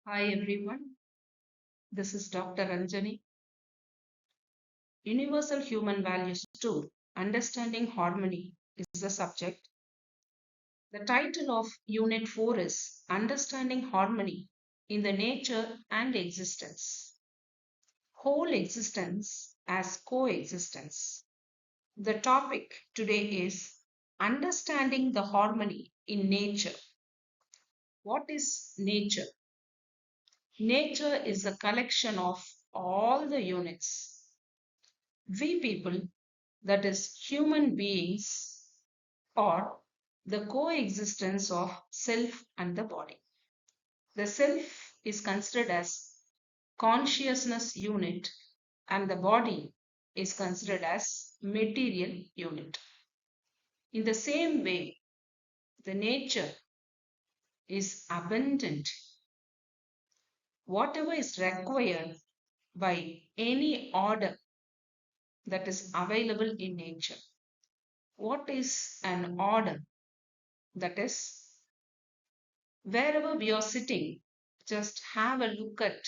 Hi everyone, this is Dr. Ranjani. Universal Human Values 2 Understanding Harmony is the subject. The title of Unit 4 is Understanding Harmony in the Nature and Existence. Whole existence as coexistence. The topic today is Understanding the Harmony in Nature. What is nature? Nature is a collection of all the units. We people, that is, human beings, or the coexistence of self and the body. The self is considered as consciousness unit, and the body is considered as material unit. In the same way, the nature is abundant. Whatever is required by any order that is available in nature. What is an order? That is, wherever we are sitting, just have a look at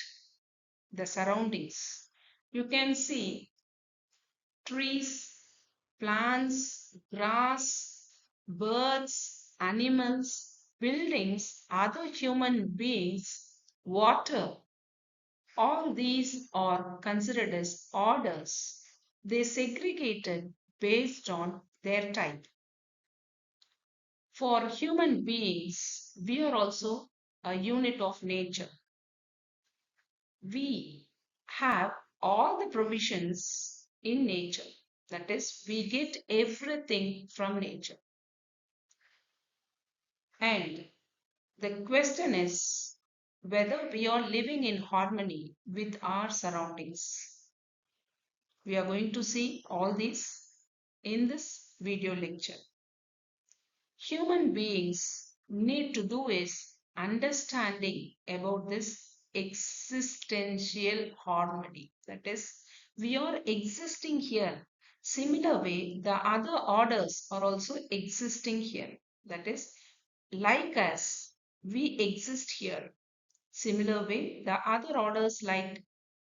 the surroundings. You can see trees, plants, grass, birds, animals, buildings, other human beings, water. All these are considered as orders. They segregated based on their type. For human beings, we are also a unit of nature. We have all the provisions in nature. That is, we get everything from nature. And the question is whether we are living in harmony with our surroundings. We are going to see all this in this video lecture. Human beings need to do is understanding about this existential harmony. That is, we are existing here. Similar way, the other orders are also existing here. That is, like us, we exist here. Similar way, the other orders like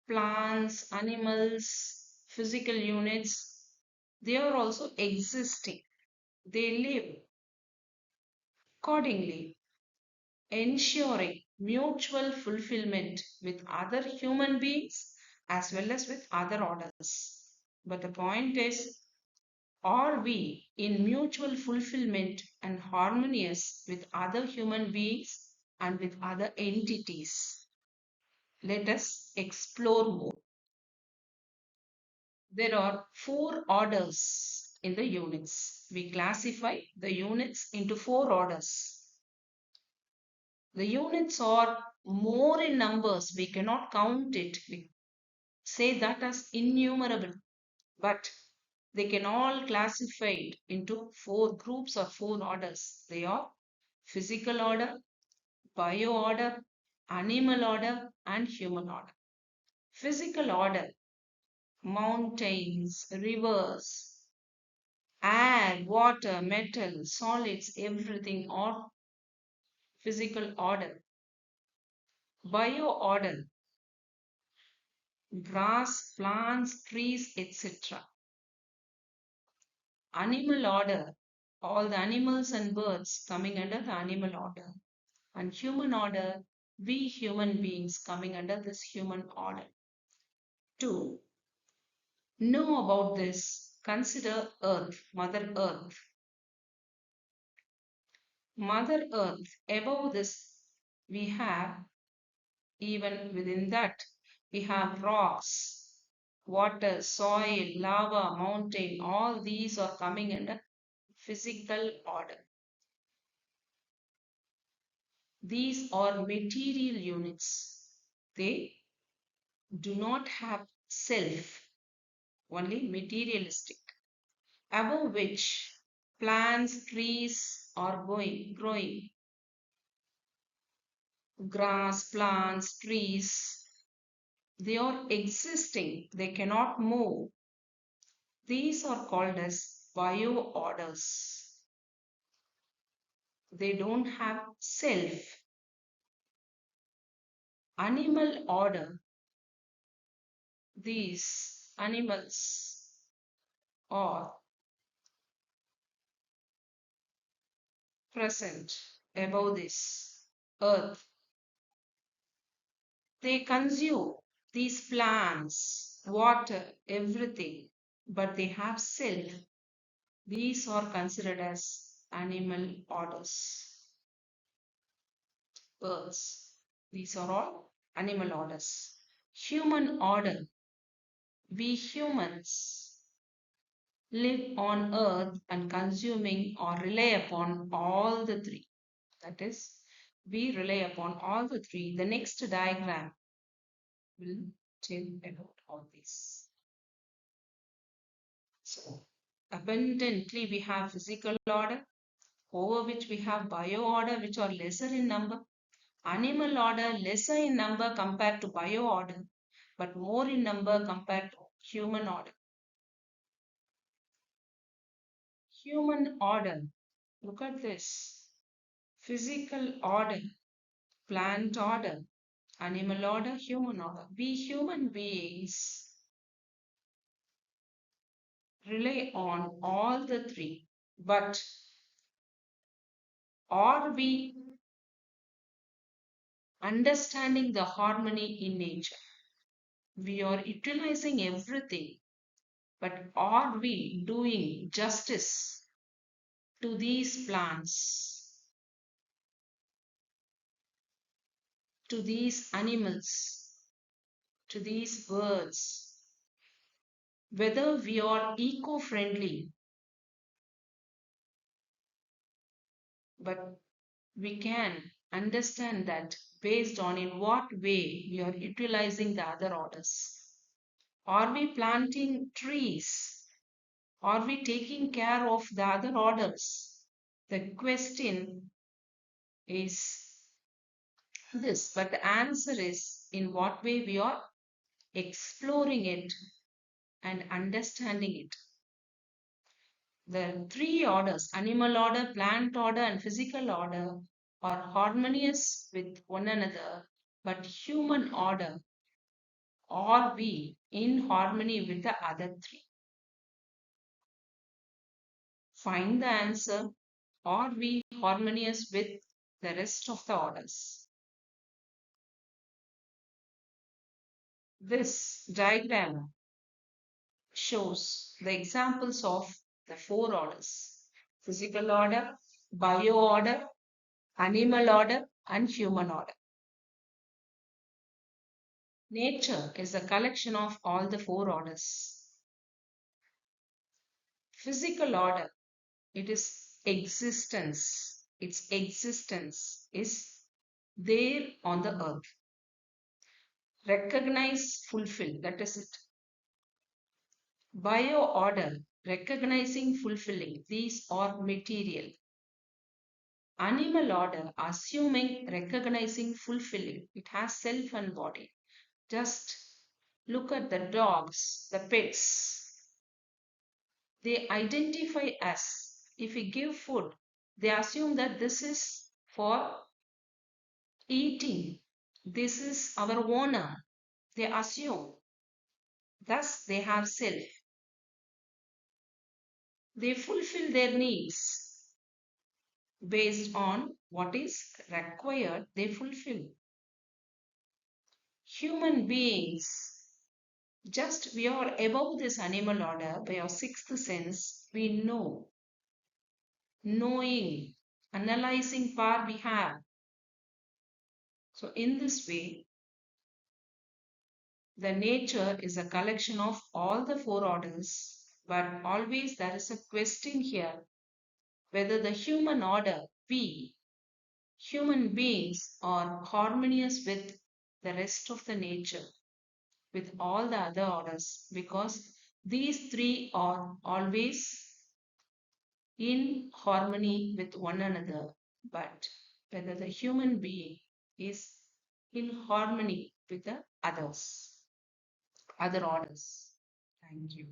plants, animals, physical units, they are also existing. They live accordingly, ensuring mutual fulfillment with other human beings as well as with other orders. But the point is, are we in mutual fulfillment and harmonious with other human beings and with other entities? Let us explore more. There are four orders in the units. We classify the units into four orders. The units are more in numbers. We cannot count it. We say that as innumerable. But they can all classified into four groups or four orders. They are physical order, bio order, animal order, and human order. Physical order, mountains, rivers, air, water, metal, solids, everything are physical order. Bio order, grass, plants, trees, etc. Animal order, all the animals and birds coming under the animal order. And human order, we human beings coming under this human order. To know about this, consider Earth, Mother Earth. Mother Earth, above this, we have, even within that, we have rocks, water, soil, lava, mountain, all these are coming under physical order. These are material units. They do not have self, only materialistic, above which plants, trees are growing. Grass, plants, trees, they are existing, they cannot move. These are called as bio orders. They don't have self. animal order, these animals are present above this earth. They consume these plants, water, everything, but they have self. These are considered as animal orders. Birds. These are all animal orders. Human order. We humans live on earth and consuming or rely upon all the three. That is, we rely upon all the three. The next diagram will tell about all this. So, abundantly, we have physical order, over which we have bio order, which are lesser in number, animal order, lesser in number compared to bio order, but more in number compared to human order. Human order, look at this. Physical order, plant order, animal order, human order. We human beings rely on all the three, but are we understanding the harmony in nature? We are utilizing everything, but are we doing justice to these plants, to these animals, to these birds? Whether we are eco friendly, but we can understand that based on in what way we are utilizing the other orders. Are we planting trees? Are we taking care of the other orders? The question is this, but the answer is in what way we are exploring it and understanding it. The three orders, animal order, plant order, and physical order, are harmonious with one another, but human order, are we in harmony with the other three? Find the answer. Are we harmonious with the rest of the orders? This diagram shows the examples of the four orders: physical order, bio order, animal order, and human order. Nature is a collection of all the four orders. Physical order, it is existence. Its existence is there on the earth. Recognize, fulfill, that is it. Bio order, recognizing, fulfilling, these are material. Animal order, assuming, recognizing, fulfilling, it has self and body. Just look at the dogs, the pets. They identify us. If we give food, they assume that this is for eating. This is our owner. They assume. Thus, they have self. They fulfill their needs based on what is required, they fulfill. Human beings, just we are above this animal order by our sixth sense, we know. Knowing, analyzing power we have. So, in this way, the nature is a collection of all the four orders, but always there is a question here whether the human order, we, human beings, are harmonious with the rest of the nature, with all the other orders, because these three are always in harmony with one another, but whether the human being is in harmony with the others, other orders. Thank you.